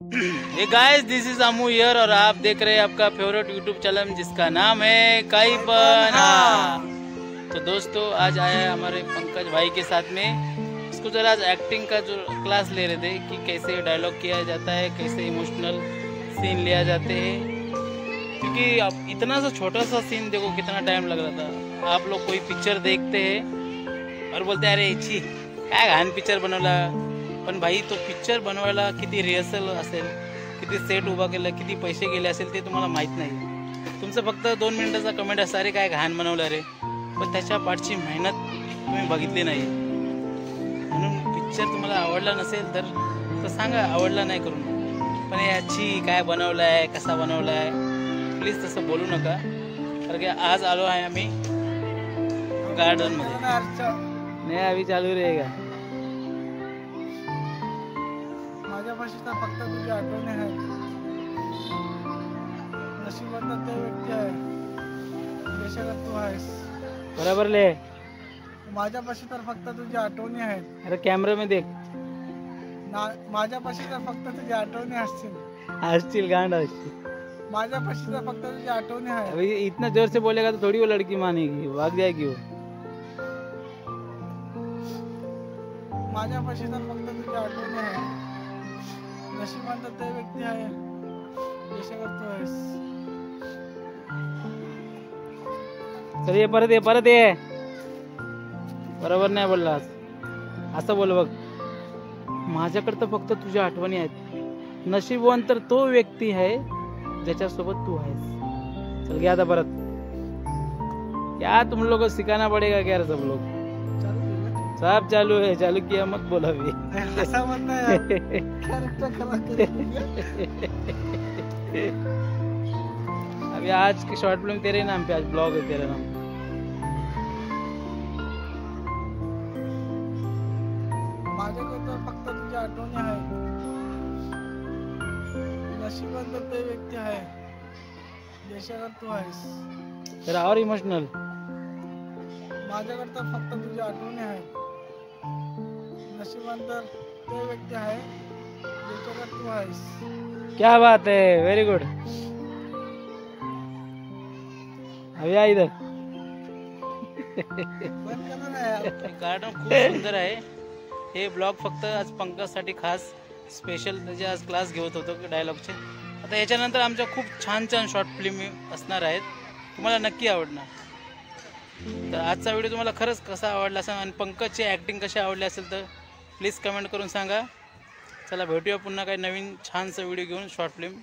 Hey guys, this is Amu here और आप देख रहे हैं आपका फेवरेट यूट्यूब चैनल जिसका नाम है काई बना। तो दोस्तों, आज आया है हमारे पंकज भाई के साथ में। इसको जरा आज एक्टिंग का जो क्लास ले रहे थे कि कैसे डायलॉग किया जाता है, कैसे इमोशनल सीन लिया जाते हैं। क्योंकि अब इतना सा छोटा सा सीन देखो कितना टाइम लग रहा था। आप लोग कोई पिक्चर देखते हैं और बोलते हैं अरे इच्छी काय घाण पिक्चर बनवला, पण भाई तो पिक्चर बनवायला किती रिहर्सल असेल, किती सेट उभा केलं, किती पैसे गेले असेल ते तुम्हाला माहीत नाही। तुमचं फक्त 2 मिनिटाचा कमेंट असं अरे काय घाण बनवलं रे, पण त्याच्या पाठची मेहनत तुम्ही बघितली नाही। म्हणून पिक्चर तुम्हाला आवडला नसेल तर सांगा आवडला नाही करून, पण हे अच्छी काय बनवलं आहे, कसा बनवला आहे, प्लीज तसं बोलू नका। कारण की आज आलो आहे आम्ही गार्डन मध्ये। नाही अभी चालू रहेगा। माझ्यापाशी तर फक्त तुझी आठवणी आहेत, नशिबात ते व्यक्ती आहे देशात तू आहेस। बराबर ले। माझ्यापाशी तर फक्त तुझी आठवणी आहेत। अरे कैमरे में देख। माझ्यापाशी तर फक्त तुझी आठवणी असतील गांड असतील। माझ्यापाशी तर फक्त तुझी आठवणी आहेत। अभी इतना जोर से बोलेगा तो थोड़ी वो लड़की मानेगी, भाग जाएगी वो। माझ्यापाशी तर फक्त तुझी आठवणी आहेत, नशिबात ते व्यक्ती आहे देशात तू आहेस। चल ये परत ये। बरोबर नाही बोललास, असं बोल बघ। माझ्याकडे तर फक्त तुझ्या आठवणी आहेत, नशीबवान तर तो व्यक्ती आहे ज्याच्यासोबत तू आहेस। चल गया आता परत। क्या तुम लोग को सिखाना पड़ेगा क्या सब लोग? सब चालू है, चालू किया मत बोला भी। ऐसा मत नहीं कैरेक्टर खराब। अभी आज की शॉर्ट फिल्म तेरे नाम पे, आज ब्लॉग है तेरा नाम। माझ्याकडे तर फक्त तुझी आठवणी आहेत, नशिबात ते व्यक्ती आहे देशात तू आहेस। तेरा और इमोशनल। माझ्याकडे तर फक्त तुझी आठवणी आहेत, नशिबात ते व्यक्ती आहे देशात तू आहेस। क्या बात है, वेरी गुड। अभी आ इधर। गार्डन खूप सुंदर आहे। हे ब्लॉग फक्त आज पंकजसाठी खास स्पेशल त्याचे आज क्लास घेत होतो डायलॉगचे। आता याच्यानंतर आमच्या खूप छान छान शॉर्ट फिल्म असणार आहेत, तुम्हाला नक्की आवडणार। तर आजचा व्हिडिओ तुम्हाला खरंच कसा आवडला असेल आणि पंकजची ॲक्टिंग कशी आवडली असेल तर प्लीज कमेंट करून सांगा। चला भेटूया पुन्हा काही नवीन छानसा व्हिडिओ घेऊन शॉर्ट फिल्म।